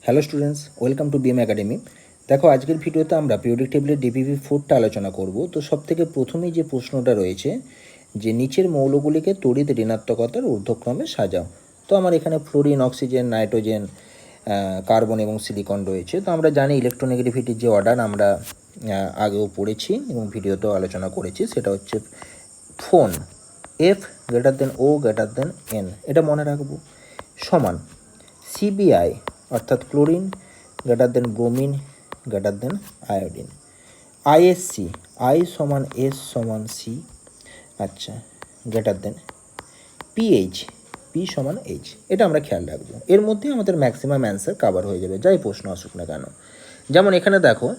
Hello students, welcome to BM academy. দেখো, আজকের ভিডিওতে আমরা পিরিয়ডিক টেবিলের DPP-4টা আলোচনা করব। তো সবথেকে প্রথমেই যে প্রশ্নটা রয়েছে যে নিচের মৌলগুলিকে তড়িৎ ঋণাত্মকতার ঊর্ধ্বক্রমে সাজাও। তো আমার এখানে ফ্লোরিন, অক্সিজেন, নাইট্রোজেন, কার্বন এবং সিলিকন রয়েছে। তো আমরা জানি ইলেকট্রোনেগেটিভিটির যে অর্ডার আমরা আগেও পড়েছি এবং ভিডিওতেও আলোচনা করেছি, সেটা হচ্ছে ফোন F > O N, এটা মনে রাখবো, সমান CBI অর্থাৎ chlorine bromine iodine, ISC I সমান S সমান C, আচ্ছা, PH P সমান H, এটা আমরা খেয়াল রাখবো। এর মধ্যে আমাদের ম্যাক্সিমাম অ্যান্সার কভার হয়ে যাবে, যাই প্রশ্ন আসুক না কেন। যেমন এখানে দেখো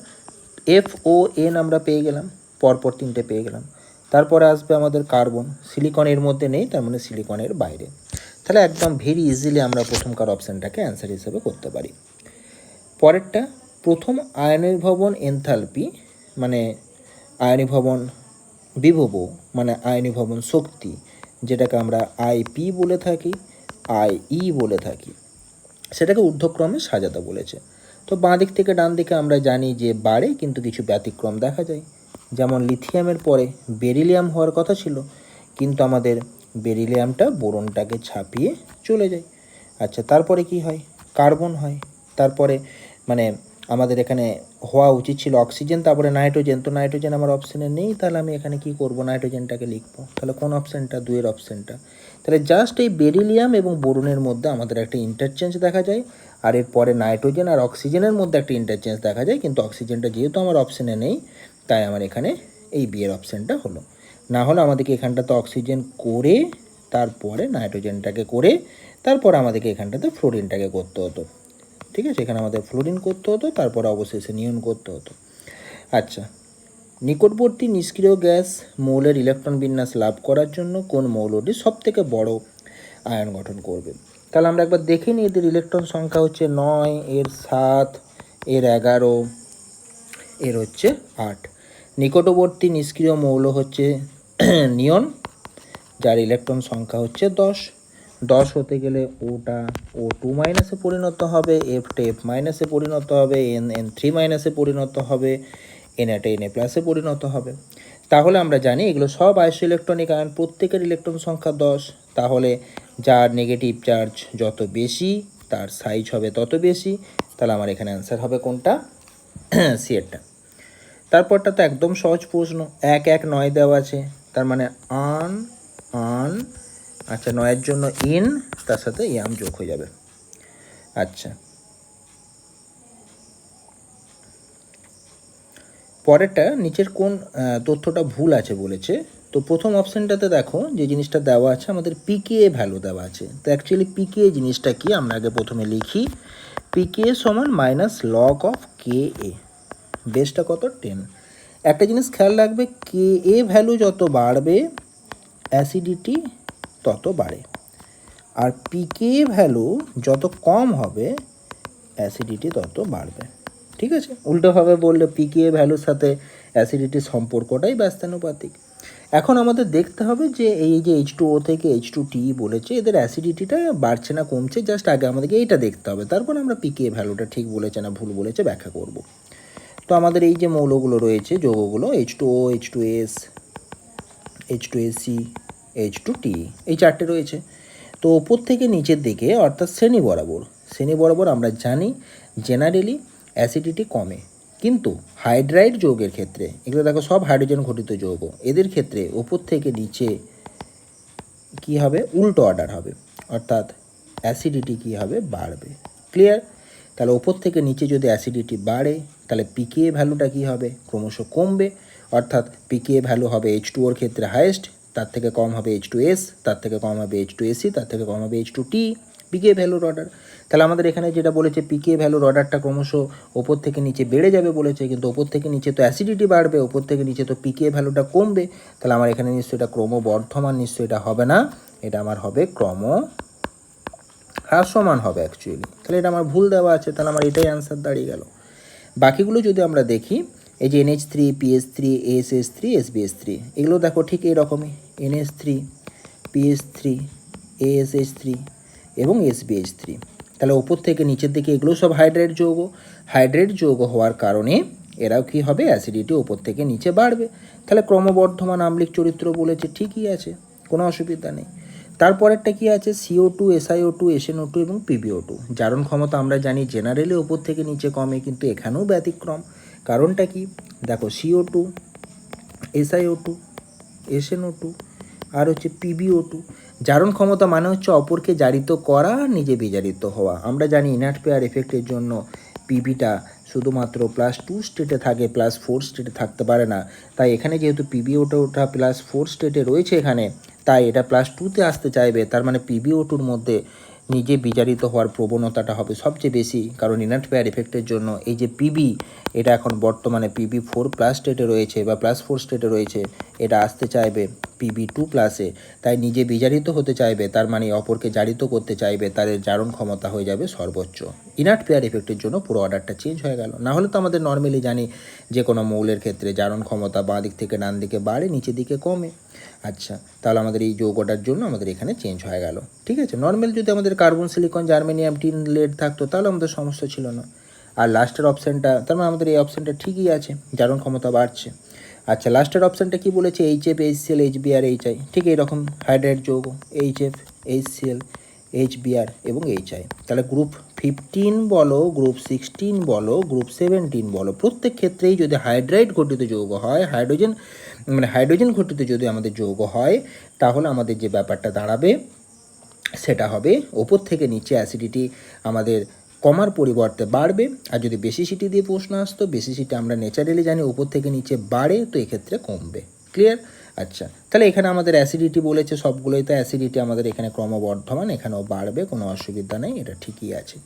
FON আমরা পেয়ে গেলাম, পরপর তিনটে পেয়ে গেলাম। তারপরে আসবে আমাদের কার্বন, সিলিকন এর মধ্যে নেই, তার মানে সিলিকনের বাইরে। তাহলে একদম ভেরি ইজিলি আমরা প্রথমকার অপশানটাকে অ্যান্সার হিসেবে করতে পারি। পরেরটা, প্রথম আয়নীভবন এনথালপি মানে আয়নীভবন বিভব মানে আয়নীভবন শক্তি, যেটাকে আমরা IP বলে থাকি, IE বলে থাকি, সেটাকে ঊর্ধ্বক্রমে সাজাতে বলেছে। তো বাঁ দিক থেকে ডান দিকে আমরা জানি যে বাড়ে, কিন্তু কিছু ব্যতিক্রম দেখা যায়। যেমন লিথিয়ামের পরে বেরিলিয়াম হওয়ার কথা ছিল, কিন্তু আমাদের বেরিলিয়ামটা বোরনটাকে ছাপিয়ে চলে যায়। আচ্ছা, তারপরে কি হয়? কার্বন হয়। তারপরে মানে আমাদের এখানে হওয়া উচিত ছিল অক্সিজেন, তারপরে নাইট্রোজেন। তো নাইট্রোজেন আমার অপশানে নেই, তাহলে আমি এখানে কি করব? নাইট্রোজেনটাকে লিখবো। তাহলে কোন অপশানটা? 2-এর অপশানটা। তাহলে জাস্ট এই বেরিলিয়াম এবং বোরনের মধ্যে আমাদের একটা ইন্টারচেঞ্জ দেখা যায়, আর এরপরে নাইট্রোজেন আর অক্সিজেনের মধ্যে একটা ইন্টারচেঞ্জ দেখা যায়, কিন্তু অক্সিজেনটা যেহেতু আমার অপশানে নেই, তাই আমার এখানে এই বিয়ের অপশানটা হলো। না হলে আমাদেরকে এখানটাতে অক্সিজেন করে, তারপরে নাইট্রোজেনটাকে করে, তারপর আমাদেরকে এখানটাতে ফ্লোরিনটাকে করতে হতো। ঠিক আছে, এখানে আমাদের ফ্লোরিন করতে হতো, তারপরে অবশেষে নিয়ন করতে হতো। আচ্ছা, নিকটবর্তী নিষ্ক্রিয় গ্যাস মৌলের ইলেকট্রন বিন্যাস লাভ করার জন্য কোন মৌলটি সবথেকে বড় আয়ন গঠন করবে? তাহলে আমরা একবার দেখে নিই। এদের ইলেকট্রন সংখ্যা হচ্ছে 9, এর 7, এর 11, এর হচ্ছে 8। নিকটবর্তী নিষ্ক্রিয় মৌল হচ্ছে নিয়ন, যার ইলেকট্রন সংখ্যা হচ্ছে 10। 10 হতে গেলে ওটা O2 মাইনাসে পরিণত হবে, Fটা F মাইনাসে পরিণত হবে, N3 মাইনাসে পরিণত হবে, Na প্লাসে পরিণত হবে। তাহলে আমরা জানি এগুলো সব আইসো ইলেকট্রনিক আয়ন, প্রত্যেকের ইলেকট্রন সংখ্যা 10। তাহলে যার নেগেটিভ চার্জ যত বেশি, তার সাইজ হবে তত বেশি। তাহলে আমার এখানে অ্যান্সার হবে কোনটা? সি এরটা। তারপরটা তো একদম সহজ প্রশ্ন, 1, 1, 9 দেওয়া আছে, তার মানে আন, আচ্ছা, 9-এর জন্য ইন, তার সাথে ইয়াম যোগ হয়ে যাবে। আচ্ছা, পরেরটা, নিচের কোন তথ্যটা ভুল আছে বলেছে। তো প্রথম অপশানটাতে দেখো যে জিনিসটা দেওয়া আছে, আমাদের পিকেএ ভ্যালু দেওয়া আছে। তো অ্যাকচুয়ালি পিকেএ জিনিসটা কি আমরা আগে প্রথমে লিখি। পিকেএ সমান -log of KA, বেসটা কত? 10। একটা জিনিস খেয়াল রাখবে, KA ভ্যালু যত বাড়বে অ্যাসিডিটি তত বাড়ে, আর পিকেএ ভ্যালু যত কম হবে অ্যাসিডিটি তত বাড়বে। ঠিক আছে, উল্টোভাবে বললে পিকেএ ভ্যালুর সাথে অ্যাসিডিটির সম্পর্কটাই ব্যস্তানুপাতিক। এখন আমাদের দেখতে হবে যে এই যে H2O থেকে H2T বলেছে, এদের অ্যাসিডিটিটা বাড়ছে না কমছে, জাস্ট আগে আমাদেরকে এইটা দেখতে হবে, তারপর আমরা পিকেএ ভ্যালুটা ঠিক বলেছে না ভুল বলেছে ব্যাখ্যা করব। তো আমাদের এই যে মৌলগুলো রয়েছে, যৌগগুলো H2O, H2S, H2AC, H2T, এই চারটে রয়েছে। তো ওপর থেকে নিচের দিকে অর্থাৎ শ্রেণী বরাবর আমরা জানি জেনারেলি অ্যাসিডিটি কমে, কিন্তু হাইড্রাইড যৌগের ক্ষেত্রে, এগুলো দেখো সব হাইড্রোজেন ঘটিত যৌগ, এদের ক্ষেত্রে ওপর থেকে নিচে কি হবে? উল্টো অর্ডার হবে, অর্থাৎ অ্যাসিডিটি কি হবে? বাড়বে। ক্লিয়ার? তাহলে ওপর থেকে নিচে যদি অ্যাসিডিটি বাড়ে, তাহলে পিকেএ ভ্যালুটা কি হবে? ক্রমশ কমবে, অর্থাৎ পিকেএ ভ্যালু হবে H2ওর ক্ষেত্রে হাইয়েস্ট, তার থেকে কম হবে H2S, তার থেকে কম হবে H2AC, তার থেকে কম হবে H2T, পিকেএ ভ্যালুর অর্ডার। তাহলে আমাদের এখানে যেটা বলেছে পিকেএ ভ্যালুর অর্ডারটা ক্রমশ ওপর থেকে নিচে বেড়ে যাবে বলেছে, কিন্তু ওপর থেকে নিচে তো অ্যাসিডিটি বাড়বে, ওপর থেকে নিচে তো পিকেএ ভ্যালুটা কমবে। তাহলে আমার এখানে নিশ্চয়ই এটা ক্রমবর্ধমান, নিশ্চয়ই এটা হবে না, এটা আমার হবে ক্রম হ্রাসমান হবে অ্যাকচুয়ালি। তাহলে এটা আমার ভুল দেওয়া আছে, তাহলে আমার এটাই অ্যান্সার দাঁড়িয়ে গেল। বাকিগুলো যদি আমরা দেখি, এই যে NH3, PS3, ASH3, SBH3, এগুলো দেখো ঠিক এইরকমই, NH3, PS3, ASH3 এবং SBH3। তাহলে ওপর থেকে নিচের দিকে এগুলো সব হাইড্রেট যৌগ। হাইড্রেট যৌগ হওয়ার কারণে এরাও কী হবে, অ্যাসিডিটি ওপর থেকে নিচে বাড়বে। তাহলে ক্রমবর্ধমান আম্লিক চরিত্র বলেছে, ঠিকই আছে, কোনো অসুবিধা নেই। তারপরেরটা কী আছে, CO2, SiO2, SnO2 এবং PbO2। জারণ ক্ষমতা আমরা জানি জেনারেলি ওপর থেকে নিচে কমে, কিন্তু এখানেও ব্যতিক্রম। কারণটা কি, দেখো CO2, SiO2, SnO2 আর হচ্ছে PbO2। জারণ ক্ষমতা মানে হচ্ছে অপরকে জারিত করা, নিজে বিজারিত হওয়া। আমরা জানি ইনার্ট পেয়ার এফেক্টের জন্য পিবিটা শুধুমাত্র +2 স্টেটে থাকে, +4 স্টেটে থাকতে পারে না। তাই এখানে যেহেতু PbO2টা +4 স্টেটে রয়েছে এখানে, তাই এটা +2তে আসতে চাইবে। তার মানে PbO2র মধ্যে নিজে বিজারিত হওয়ার প্রবণতাটা হবে সবচেয়ে বেশি, কারণ ইনার্ট পেয়ার এফেক্টের জন্য এই যে পিবি, এটা এখন বর্তমানে PB4+ স্টেটে রয়েছে বা +4 স্টেটে রয়েছে, এটা আসতে চাইবে PB2+-এ। তাই নিজে বিজারিত হতে চাইবে, তার মানে অপরকে জারিত করতে চাইবে, তাদের জারণ ক্ষমতা হয়ে যাবে সর্বোচ্চ। ইনার্ট পেয়ার এফেক্টের জন্য পুরো অর্ডারটা চেঞ্জ হয়ে গেল। না হলে তো আমাদের নর্মালি জানি যে কোনো মৌলের ক্ষেত্রে জারণ ক্ষমতা বাঁ দিক থেকে ডান দিকে বাড়ে, নিচের দিকে কমে। আচ্ছা, তাহলে আমাদের এই যৌগটার জন্য আমাদের এখানে চেঞ্জ হয়ে গেল। ঠিক আছে, নর্মাল যদি আমাদের carbon, silicon, germanium, tin, lead থাকতো তাহলে আমাদের সমস্যা ছিল না। আর লাস্টের অপশানটা, তার মানে আমাদের এই অপশানটা ঠিকই আছে, জারণ ক্ষমতা বাড়ছে। আচ্ছা, লাস্টের অপশানটা কি বলেছে, HF, HCl, HBr, HI। ঠিক এইরকম হাইড্রেট যৌগ HF, HCl, HBr এবং HI। তাহলে গ্রুপ 15 বলো, গ্রুপ 16 বলো, গ্রুপ 17 বলো, প্রত্যেক ক্ষেত্রেই যদি হাইড্রাইড ঘটিত যৌগ হয়, হাইড্রোজেন ঘটিত যদি আমাদের যৌগ হয়, তাহলে আমাদের যে ব্যাপারটা দাঁড়াবে সেটা হবে ওপর থেকে নিচে অ্যাসিডিটি আমাদের কমার পরিবর্তে বাড়বে। আর যদি বেসিসিটি দিয়ে প্রশ্ন আসতো, বেসিসিটি আমরা ন্যাচারালি জানি ওপর থেকে নিচে বাড়ে, তো এক্ষেত্রে কমবে। ক্লিয়ার? আচ্ছা, তাহলে এখানে আমাদের অ্যাসিডিটি বলেছে সবগুলোই, তো অ্যাসিডিটি আমাদের এখানে ক্রমবর্ধমান, এখানেও বাড়বে, কোনো অসুবিধা নেই, এটা ঠিকই আছে।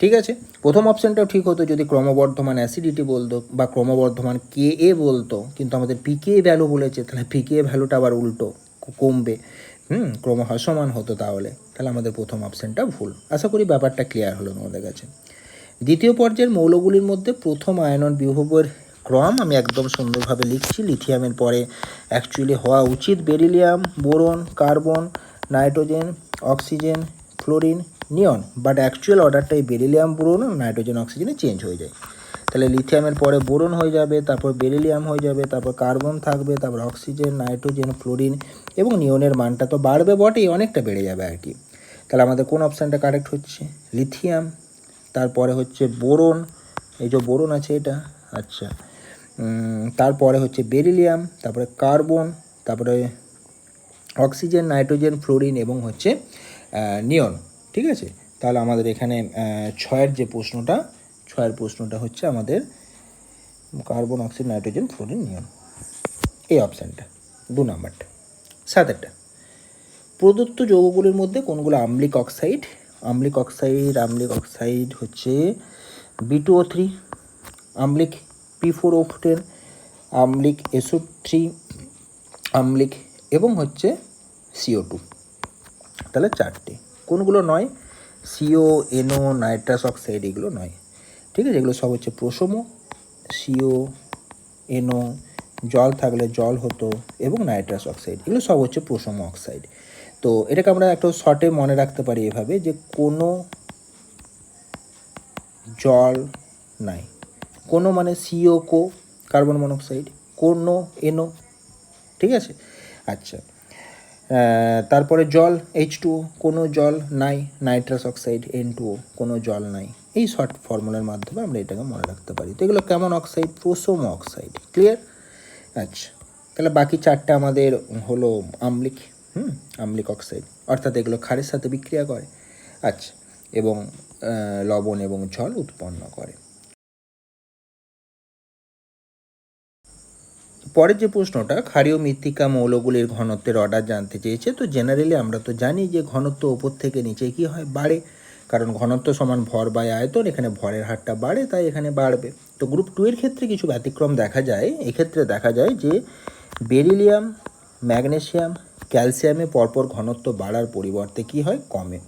ঠিক আছে, প্রথম অপশানটাও ঠিক হতো যদি ক্রমবর্ধমান অ্যাসিডিটি বলতো বা ক্রমবর্ধমান Ka বলতো, কিন্তু আমাদের pKa ভ্যালু বলেছে, তাহলে pKa ভ্যালুটা আবার উল্টো কমবে, ক্রমহ্রাসমান হতো। তাহলে আমাদের প্রথম অপশানটা ভুল। আশা করি ব্যাপারটা ক্লিয়ার হলো তোমাদের কাছে। দ্বিতীয় পর্যায়ের মৌলগুলির মধ্যে প্রথম আয়নন বিভবের ক্রম আমি একদম সুন্দরভাবে লিখছি। লিথিয়ামের পরে অ্যাকচুয়ালি হওয়া উচিত beryllium, boron, carbon, nitrogen, oxygen, fluorine, neon, but actual অর্ডারটা এই বেরিলিয়াম, বোরন, নাইট্রোজেন, অক্সিজেনে চেঞ্জ হয়ে যায়। তাহলে লিথিয়ামের পরে বোরন হয়ে যাবে, তারপর বেরিলিয়াম হয়ে যাবে, তারপর কার্বন থাকবে, তারপর অক্সিজেন, নাইট্রোজেন, ফ্লোরিন এবং নিয়নের মানটা তো বাড়বে বটেই, অনেকটা বেড়ে যাবে আর কি। তাহলে আমাদের কোন অপশানটা কারেক্ট হচ্ছে, লিথিয়াম, তারপরে হচ্ছে বোরন, এই যে বোরন আছে এটা, আচ্ছা, তারপরে হচ্ছে বেরিলিয়াম, তারপরে কার্বন, তারপরে অক্সিজেন, নাইট্রোজেন, ফ্লোরিন এবং হচ্ছে নিয়ন। ঠিক আছে, তাহলে আমাদের এখানে ছয়ের প্রশ্নটা হচ্ছে আমাদের কার্বন, অক্সিজেন, নাইট্রোজেন, ফ্লোরিন, নিয়ন, এই অপশানটা 2 নাম্বারটা। 7টা, প্রদত্ত যৌগগুলির মধ্যে কোনগুলো আম্লিক অক্সাইড? আম্লিক অক্সাইড হচ্ছে B2O3, আম্লিক P4O10, আম্লিক SO3, আম্লিক এবং হচ্ছে CO2। তাহলে 4টে। কোনগুলো নয়? CO, NO, নাইট্রাস অক্সাইড এগুলো নয়। ঠিক আছে, এগুলো সব হচ্ছে প্রশম। CO, NO, জল থাকলে জল হতো, এবং নাইট্রাস অক্সাইড এগুলো সব হচ্ছে প্রশম অক্সাইড। তো এটাকে আমরা একটু শর্টে মনে রাখতে পারি এভাবে, যে কোনো জল নাই, কোনো মানে CO, কার্বন মনোক্সাইড, কোনো NO। ঠিক আছে, আচ্ছা, তারপরে জল H2O, কোনো জল নাই, নাইট্রাস অক্সাইড N2O, কোনো জল নাই। এই শর্ট ফর্মুলার মাধ্যমে আমরা এটাকে মনে রাখতে পারি। তো এগুলো কেমন অক্সাইড? প্রশম অক্সাইড। ক্লিয়ার? আচ্ছা, তাহলে বাকি 4টা আমাদের হলো আম্লিক, আম্লিক অক্সাইড, অর্থাৎ এগুলো ক্ষারের সাথে বিক্রিয়া করে, আচ্ছা, এবং লবণ এবং জল উৎপন্ন করে। পরের যে প্রশ্নটা, ক্ষারীয় মৃত্তিকা মৌলগুলির ঘনত্বের অর্ডার জানতে চেয়েছে। তো জেনারেলি আমরা তো জানি যে ঘনত্ব ওপর থেকে নিচে কি হয়, বাড়ে, কারণ ঘনত্ব সমান ভর বাই আয়তন, এখানে ভরের হারটা বাড়ে, তাই এখানে বাড়বে। তো গ্রুপ 2 এর ক্ষেত্রে কিছু ব্যতিক্রম দেখা যায়। এক্ষেত্রে দেখা যায় যে বেরিলিয়াম, ম্যাগনেসিয়াম, ক্যালসিয়ামে পরপর ঘনত্ব বাড়ার পরিবর্তে কি হয়, কমে।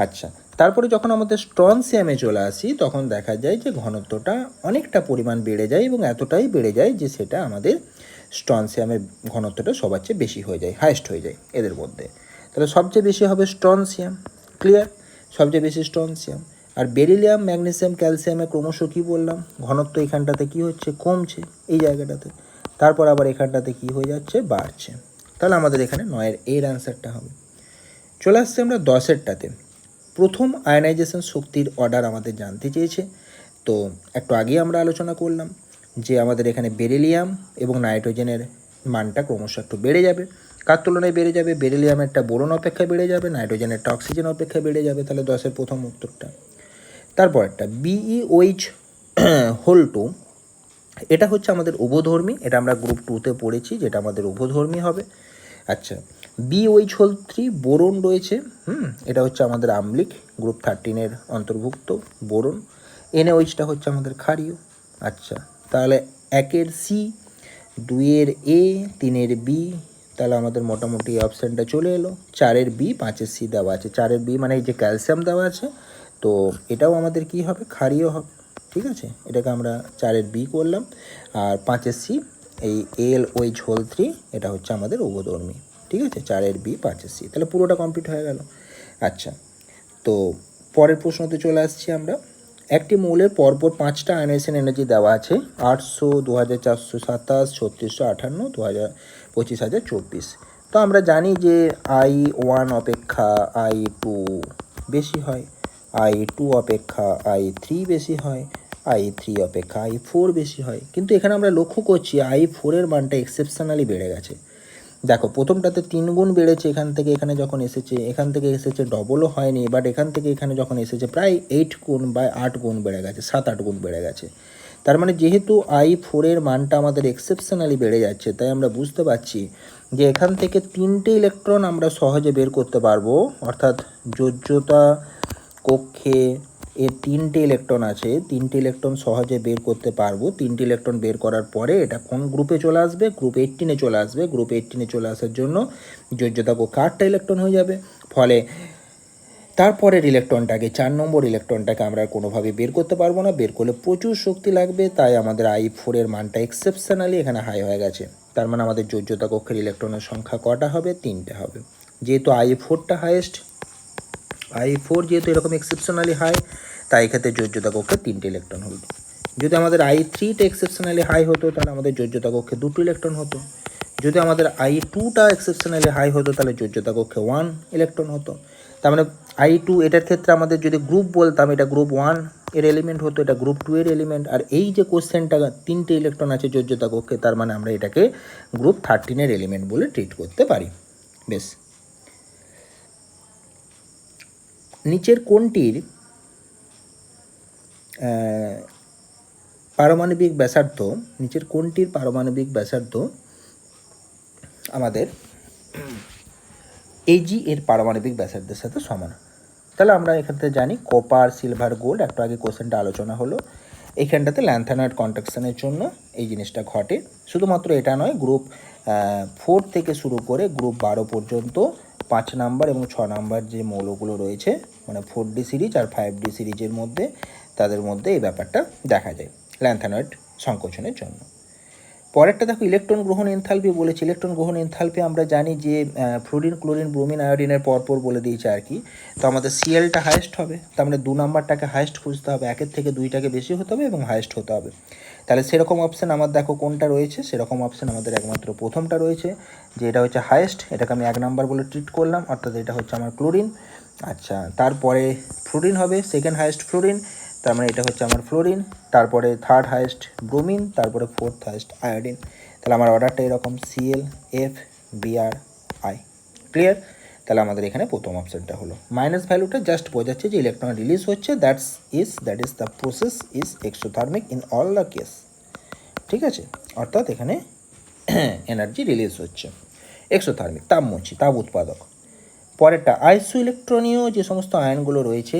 আচ্ছা, তারপরে যখন আমাদের স্ট্রনসিয়ামে চলে আসি, তখন দেখা যায় যে ঘনত্বটা অনেকটা পরিমাণ বেড়ে যায়, এবং এতটাই বেড়ে যায় যে সেটা আমাদের স্ট্রনসিয়ামের ঘনত্বটা সবার চেয়ে বেশি হয়ে যায়, হাইয়েস্ট হয়ে যায় এদের মধ্যে। তাহলে সবচেয়ে বেশি হবে স্ট্রনসিয়াম। ক্লিয়ার? সবচেয়ে বেশি স্ট্রনসিয়াম। আর বেরিলিয়াম ম্যাগনেসিয়াম ক্যালসিয়ামে ক্রমশ কী বললাম, ঘনত্ব এখানটাতে কী হচ্ছে, কমছে এই জায়গাটাতে, তারপর আবার এখানটাতে কী হয়ে যাচ্ছে, বাড়ছে। তাহলে আমাদের এখানে 9-এর এর অ্যান্সারটা হবে। চলে আসছে আমরা 10-এরটাতে। প্রথম আয়নাইজেশন শক্তির অর্ডার আমাদের জানতে চেয়েছে। তো একটু আগেই আমরা আলোচনা করলাম যে আমাদের এখানে বেরিলিয়াম এবং নাইট্রোজেনের মানটা ক্রমশ একটু বেড়ে যাবে। কার তুলনায় বেড়ে যাবে? বেরিলিয়ামেরটা বোরন অপেক্ষা বেড়ে যাবে, নাইট্রোজেনেরটা অক্সিজেন অপেক্ষা বেড়ে যাবে। তাহলে 10-এর প্রথম উত্তরটা। তারপরটা BeOH হোল 2, এটা হচ্ছে আমাদের উভধর্মী, এটা আমরা গ্রুপ 2-তে পড়েছি, যেটা আমাদের উভধর্মী হবে। আচ্ছা, BeOH হোল 3 বোরন রয়েছে, এটা হচ্ছে আমাদের আম্লিক, গ্রুপ 13-এর অন্তর্ভুক্ত বোরন। NaOHটা হচ্ছে আমাদের ক্ষারীয়। আচ্ছা, তাহলে 1-এর C, 2-এর A, 3-এর B, তাহলে আমাদের মোটামুটি অপশানটা চলে এলো। 4-এর B, 5-এর C দেওয়া আছে। 4-এর B মানে এই যে ক্যালসিয়াম দেওয়া আছে, তো এটাও আমাদের কি হবে, ক্ষারীয় হবে। ঠিক আছে, এটাকে আমরা 4-এর B করলাম, আর 5-এর C এই AlOH হোল 3, এটা হচ্ছে আমাদের উভধর্মী। ঠিক আছে, 4-এর B, 5-এর C, তাহলে পুরোটা কমপ্লিট হয়ে গেল। আচ্ছা, তো পরের প্রশ্নতে চলে আসছি আমরা। একটি মৌলের পরপর 5টা আয়নাইজেশন এনার্জি দেওয়া আছে, 800, 2427, 3658, 25,024। তো আমরা জানি যে I1 অপেক্ষা I2 বেশি হয়, I2 অপেক্ষা I3 বেশি হয়, I3 অপেক্ষা I4 বেশি হয়। কিন্তু এখানে আমরা লক্ষ্য করছি I4-এর মানটা এক্সেপশনালি বেড়ে গেছে। দেখো, প্রথমটাতে 3 গুণ বেড়েছে, এখান থেকে এখানে যখন এসেছে, এখান থেকে এসেছে ডবলও হয়নি, বাট এখান থেকে এখানে যখন এসেছে প্রায় 8 গুণ বা 8 গুণ বেড়ে গেছে, 7-8 গুণ বেড়ে গেছে। তার মানে যেহেতু I4-এর মানটা আমাদের এক্সেপশনালি বেড়ে যাচ্ছে, তাই আমরা বুঝতে পারছি যে এখান থেকে 3টে ইলেকট্রন আমরা সহজে বের করতে পারবো, অর্থাৎ যোজ্যতা কক্ষে এর 3টে ইলেকট্রন আছে, 3টে ইলেকট্রন সহজে বের করতে পারবো। 3টে ইলেকট্রন বের করার পরে এটা কোন গ্রুপে চলে আসবে? গ্রুপ 18-এ চলে আসবে। গ্রুপ 18-এ চলে আসার জন্য যোজ্যতা কক্ষে 8টা ইলেকট্রন হয়ে যাবে। ফলে তারপরের ইলেকট্রনটাকে, 4 নম্বর ইলেকট্রনটাকে আমরা কোনোভাবে বের করতে পারবো না, বের করলে প্রচুর শক্তি লাগবে। তাই আমাদের I4-এর মানটা এক্সেপশনালি এখানে হাই হয়ে গেছে। তার মানে আমাদের যোজ্যতা কক্ষের ইলেকট্রনের সংখ্যা কটা হবে? 3টে হবে। যেহেতু I4টা হাইয়েস্ট, I4 যেহেতু এরকম এক্সেপশনালি হাই, তাই এক্ষেত্রে যোজ্যতা কক্ষে 3টে ইলেকট্রন হলো। যদি আমাদের I3টা এক্সেপশনালি হাই হতো, তাহলে আমাদের যোজ্যতা কক্ষে 2টো ইলেকট্রন হতো। যদি আমাদের I2টা এক্সেপশনালি হাই হতো, তাহলে যোজ্যতা কক্ষে 1 ইলেকট্রন হতো। তার মানে I2, এটার ক্ষেত্রে আমাদের যদি গ্রুপ বলতাম, এটা গ্রুপ 1 এর এলিমেন্ট হতো, এটা গ্রুপ 2 এর এলিমেন্ট। আর এই যে কোশ্চেনটা 3টে ইলেকট্রন আছে যোজ্যতা কক্ষে, তার মানে আমরা এটাকে গ্রুপ 13-এর এলিমেন্ট বলে ট্রিট করতে পারি। বেশ, নিচের কোনটির পারমাণবিক ব্যাসার্ধ, নিচের কোনটির পারমাণবিক ব্যাসার্ধ আমাদের Ag এর পারমাণবিক ব্যাসার্ধের সাথে সমান? তাহলে আমরা এখানে জানি কপার, সিলভার, গোল্ড, একটু আগে কোশ্চেনটা আলোচনা হলো। এইখানটাতে ল্যান্থানয়েড কন্ডাকশনের জন্য এই জিনিসটা ঘটে। শুধুমাত্র এটা নয়, গ্রুপ 4 থেকে শুরু করে গ্রুপ 12 পর্যন্ত 5 নাম্বার এবং 6 নাম্বার যে মৌলগুলো রয়েছে, মানে 4D সিরিজ আর 5D সিরিজের মধ্যে, তাদের মধ্যে এই ব্যাপারটা দেখা যায় ল্যান্থানয়েড সংকোচনের জন্য। পরেরটা দেখো, ইলেকট্রন গ্রহণ এনথালপি বলেছে। ইলেকট্রন গ্রহণ এনথালপি আমরা জানি যে ফ্লোরিন, ক্লোরিন, ব্রোমিন, আয়োডিনের পরপর বলে দিয়েছে আর কি। তো আমাদের Clটা হায়েস্ট হবে, তার মানে 2 নাম্বারটাকে হায়েস্ট খুঁজতে হবে, 1-এর থেকে 2টাকে বেশি হতে হবে এবং হায়েস্ট হতে হবে। তাহলে সেরকম অপশান আমার দেখো কোনটা রয়েছে, সেরকম অপশান আমাদের একমাত্র প্রথমটা রয়েছে, যে এটা হচ্ছে হায়েস্ট, এটাকে আমি 1 নাম্বার বলে ট্রিট করলাম, অর্থাৎ এটা হচ্ছে আমার ক্লোরিন। আচ্ছা, তারপরে ফ্লোরিন হবে, সেকেন্ড হায়েস্ট ফ্লোরিন, তার মানে এটা হচ্ছে আমার ফ্লোরিন, তারপরে থার্ড হায়েস্ট ব্রোমিন, তারপরে ফোর্থ হায়েস্ট আয়োডিন। তাহলে আমার অর্ডারটা এরকম Cl, F, Br, I। Clear? তাহলে আমাদের এখানে প্রথম অপশানটা হলো। মাইনাস ভ্যালুটা জাস্ট বোঝাচ্ছে যে ইলেকট্রন রিলিজ হচ্ছে, that is the process is exothermic in all the case. ঠিক আছে, অর্থাৎ এখানে এনার্জি রিলিজ হচ্ছে, এক্সোথার্মিক, তাপমোচী, তাপ উৎপাদক। পরেরটা, আইসো ইলেকট্রনীয় যে সমস্ত আয়নগুলো রয়েছে,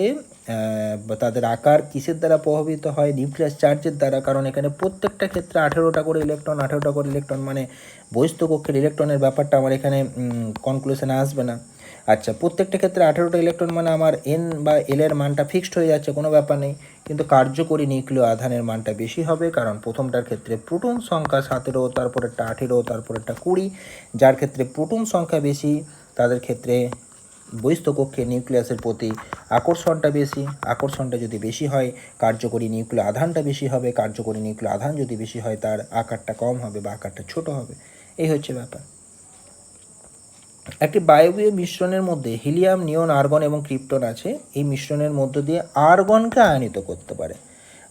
তাদের আকার কিসের দ্বারা প্রভাবিত হয়? নিউক্লিয়াস চার্জের দ্বারা। কারণ এখানে প্রত্যেকটা ক্ষেত্রে 18টা করে ইলেকট্রন, 18টা করে ইলেকট্রন, মানে বহিস্থ কক্ষের ইলেকট্রনের ব্যাপারটা আমার এখানে কনক্লুশনে আসবে না। আচ্ছা, প্রত্যেকটা ক্ষেত্রে 18টা ইলেকট্রন মানে আমার N বা L এর মানটা ফিক্সড হয়ে যাচ্ছে, কোনো ব্যাপার নেই। কিন্তু কার্যকরী নিউক্লিয় আধানের মানটা বেশি হবে, কারণ প্রথমটার ক্ষেত্রে প্রোটন সংখ্যা 17, তারপরেরটা 18, তারপরেরটা 20। যার ক্ষেত্রে প্রোটন সংখ্যা বেশি, তাদের ক্ষেত্রে বহিস্থকক্ষে নিউক্লিয়াসের প্রতি আকর্ষণটা বেশি, আকর্ষণটা যদি বেশি হয় কার্যকরী নিউক্লিয় আধানটা বেশি হবে, কার্যকরী নিউক্লিয় আধান যদি বেশি হয় তার আকারটা কম হবে বা আকারটা ছোট হবে, এই হচ্ছে ব্যাপার। একটি বায়বীয় মিশ্রণের মধ্যে হিলিয়াম, নিয়ন, আর্গন এবং ক্রিপ্টন আছে। এই মিশ্রণের মধ্য দিয়ে আর্গনকে আয়নিত করতে পারে,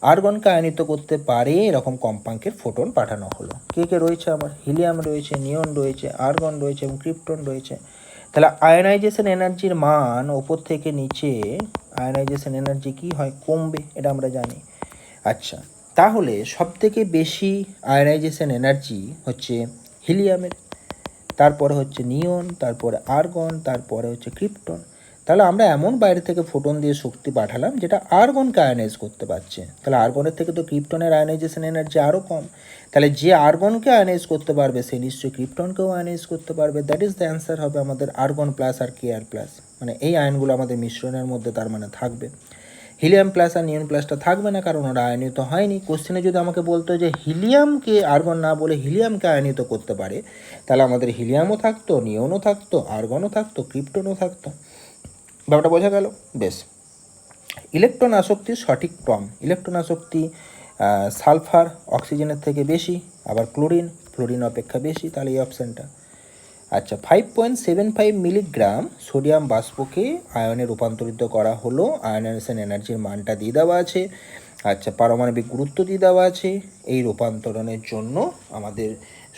আর্গনকে আয়নিত করতে পারে এরকম কম্পাঙ্কের ফোটন পাঠানো হলো। কে কে রয়েছে আমার? হিলিয়াম রয়েছে, নিয়ন রয়েছে, আর্গন রয়েছে এবং ক্রিপ্টন রয়েছে। তাহলে আয়নাইজেশন এনার্জির মান ওপর থেকে নিচে আয়নাইজেশন এনার্জি কী হয়? কমবে, এটা আমরা জানি। আচ্ছা, তাহলে সবথেকে বেশি আয়নাইজেশন এনার্জি হচ্ছে হিলিয়ামের, তারপরে হচ্ছে নিয়ন, তারপরে আর্গন, তারপরে হচ্ছে ক্রিপ্টন। তাহলে আমরা এমন বাইরে থেকে ফোটন দিয়ে শক্তি পাঠালাম যেটা আর্গনকে আয়নাইজ করতে পারছে। তাহলে আর্গনের থেকে তো ক্রিপ্টনের আয়নাইজেশন এনার্জি আরও কম। তাহলে যে আর্গনকে আয়নাইজ করতে পারবে সে নিশ্চয়ই ক্রিপ্টনকেও আয়নাইজ করতে পারবে। দ্যাট ইজ দ্য অ্যান্সার হবে আমাদের আর্গন প্লাস আর কে আর প্লাস, মানে এই আয়নগুলো আমাদের মিশ্রণের মধ্যে তার মানে থাকবে। হিলিয়াম প্লাস আর নিয়ন প্লাসটা থাকবে না, কারণ ওরা আয়নিত হয়নি। কোশ্চেনে যদি আমাকে বলতো যে হিলিয়ামকে আর্গন না বলে হিলিয়ামকে আয়নিত করতে পারে, তাহলে আমাদের হিলিয়ামও থাকতো, নিয়নও থাকতো, আর্গনও থাকতো, ক্রিপ্টনও থাকতো। ব্যাপারটা বোঝা গেল? বেশ। ইলেকট্রন আসক্তির সঠিক ক্রম। ইলেকট্রন আসক্তি সালফার অক্সিজেনের থেকে বেশি, আবার ফ্লোরিন অপেক্ষা বেশি, তাহলে এই অপশানটা। আচ্ছা, 5.75 মিলিগ্রাম সোডিয়াম বাষ্পকে আয়নে রূপান্তরিত করা হলো। আয়নাইজেশন এনার্জির মানটা দিয়ে দেওয়া আছে। আচ্ছা, পারমাণবিক গুরুত্ব দিয়ে দেওয়া আছে। এই রূপান্তরণের জন্য আমাদের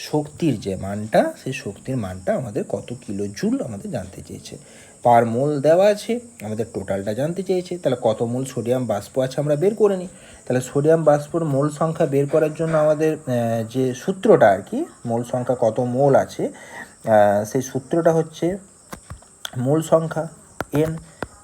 শক্তির যে মানটা, সেই শক্তির মানটা আমাদের কত কিলো জুল আমাদের জানতে চেয়েছে। পার মোল দেওয়া আছে, আমাদের টোটালটা জানতে চেয়েছে। তাহলে কত মোল সোডিয়াম বাষ্প আছে আমরা বের করে নিই। তাহলে সোডিয়াম বাষ্পর মোল সংখ্যা বের করার জন্য আমাদের যে সূত্রটা আর কি, মোল সংখ্যা কত মোল আছে, সেই সূত্রটা হচ্ছে মোল সংখ্যা এন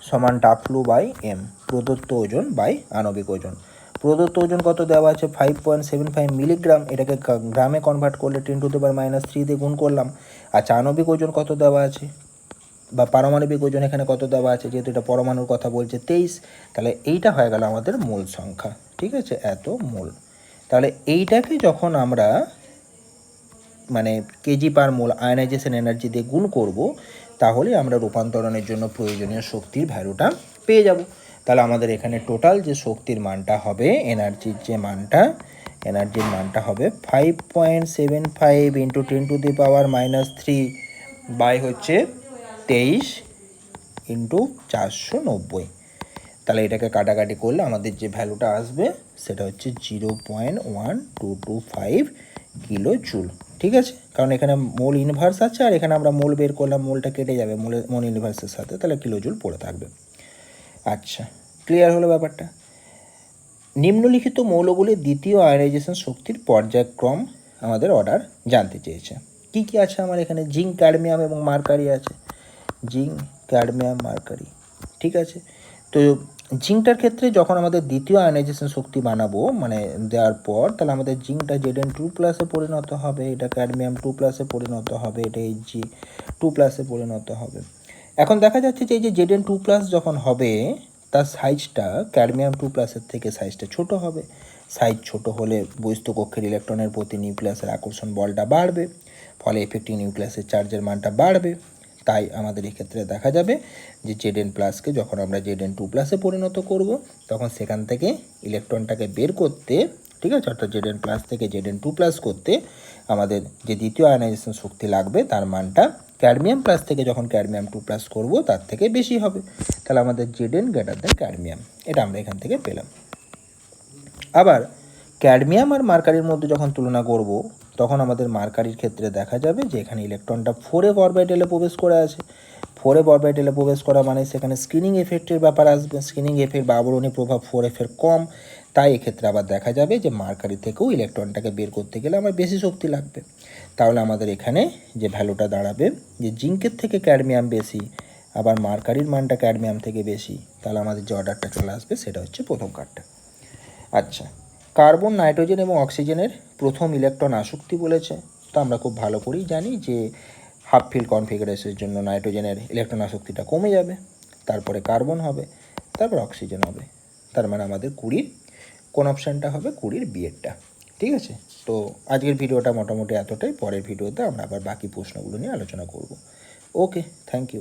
সমান W/m, প্রদত্ত ওজন বাই আণবিক ওজন। প্রদত্ত ওজন কত দেওয়া আছে? 5.75 মিলিগ্রাম, এটাকে গ্রামে কনভার্ট করলে 10⁻³ দিয়ে গুণ করলাম। আচ্ছা, আণবিক ওজন কত দেওয়া আছে বা পারমাণবিক ওজন এখানে কত দেওয়া আছে, যেহেতু এটা পরমাণুর কথা বলছে 23, তাহলে এইটা হয়ে গেল আমাদের মোল সংখ্যা। ঠিক আছে, এত মোল। তাহলে এইটাকে যখন আমরা মানে কেজি পার মোল আয়নাইজেশন এনার্জি দিয়ে গুণ করব, তাহলে আমরা রূপান্তরণের জন্য প্রয়োজনীয় শক্তির ভ্যালুটা পেয়ে যাব। তাহলে আমাদের এখানে টোটাল যে শক্তির মানটা হবে, এনার্জির মানটা হবে 5.75 ইন্টু 10⁻³ বাই হচ্ছে 23 ইন্টু 490। তাহলে এটাকে কাটাকাটি করলে আমাদের যে ভ্যালুটা আসবে সেটা হচ্ছে 0.1225 কিলো জুল। ঠিক আছে, কারণ এখানে মোল ইনভার্স আছে আর এখানে আমরা মোল বের করলাম, মোলটা কেটে যাবে মোল ইনভার্সের সাথে, তাহলে কিলো জুল পড়ে থাকবে। আচ্ছা, ক্লিয়ার হলো ব্যাপারটা। নিম্নলিখিত মৌলগুলির দ্বিতীয় আয়নাইজেশন শক্তির পর্যায়ক্রম আমাদের অর্ডার জানতে চেয়েছে। কি কি আছে আমার এখানে? জিঙ্ক, ক্যাডমিয়াম এবং মার্কারি আছে। Zinc, cadmium, mercury. ঠিক আছে, তো জিঙ্কটার ক্ষেত্রে যখন আমাদের দ্বিতীয় আয়নাইজেশন শক্তি বানাবো মানে দেওয়ার পর, তাহলে আমাদের জিঙ্কটা Zn2+ পরিণত হবে, এটা ক্যাডমিয়াম 2+ পরিণত হবে, এটা Hg2+ পরিণত হবে। এখন দেখা যাচ্ছে যে এই যে Zn2+ যখন হবে তার সাইজটা ক্যাডমিয়াম 2+ থেকে সাইজটা ছোট হবে। সাইজ ছোট হলে বহিস্থকক্ষের ইলেকট্রনের প্রতি নিউক্লিয়াসের আকর্ষণ বলটা বাড়বে, ফলে এফেক্টিভ নিউক্লিয়াসের চার্জের মানটা বাড়বে। তাই আমাদের এক্ষেত্রে দেখা যাবে যে Zn+কে যখন আমরা Zn2+ পরিণত করব, তখন সেখান থেকে ইলেকট্রনটাকে বের করতে, ঠিক আছে, অর্থাৎ Zn+ থেকে Zn2+ করতে আমাদের যে দ্বিতীয় আয়নাইজেশন শক্তি লাগবে তার মানটা ক্যাডমিয়াম প্লাস থেকে যখন ক্যাডমিয়াম 2+ করব তার থেকে বেশি হবে। তাহলে আমাদের Zn > ক্যাডমিয়াম, এটা আমরা এখান থেকে পেলাম। আবার ক্যাডমিয়াম আর মার্কারির মধ্যে যখন তুলনা করব, তখন আমাদের মার্কারির ক্ষেত্রে দেখা যাবে যে এখানে ইলেকট্রনটা 4f অরবিটালে প্রবেশ করে আছে। 4f অরবিটালে প্রবেশ করা মানে সেখানে স্ক্রিনিং এফেক্টের ব্যাপার আসবে। স্ক্রিনিং এফেক্ট বা আবরণী প্রভাব 4f-এর কম, তাই এক্ষেত্রে আবার দেখা যাবে যে মার্কারি থেকেও ইলেকট্রনটাকে বের করতে গেলে আমার বেশি শক্তি লাগবে। তাহলে আমাদের এখানে যে ভ্যালুটা দাঁড়াবে যে জিঙ্কের থেকে ক্যাডমিয়াম বেশি, আবার মার্কারির মানটা ক্যাডমিয়াম থেকে বেশি, তাহলে আমাদের যে অর্ডারটা চলে আসবে সেটা হচ্ছে প্রথম কার্ডটা। আচ্ছা, কার্বন, নাইট্রোজেন এবং অক্সিজেনের প্রথম ইলেকট্রন আসক্তি বলেছে। তো আমরা খুব ভালো করেই জানি যে হাফ ফিল কনফিগারেশনের জন্য নাইট্রোজেনের ইলেকট্রন আসক্তিটা কমে যাবে, তারপরে কার্বন হবে, তারপর অক্সিজেন হবে। তার মানে আমাদের 20 কোন অপশানটা হবে? 20 বিয়েরটা। ঠিক আছে, তো আজকের ভিডিওটা মোটামুটি এতটাই। পরের ভিডিওতে আমরা আবার বাকি প্রশ্নগুলো নিয়ে আলোচনা করব। ওকে, থ্যাংক ইউ।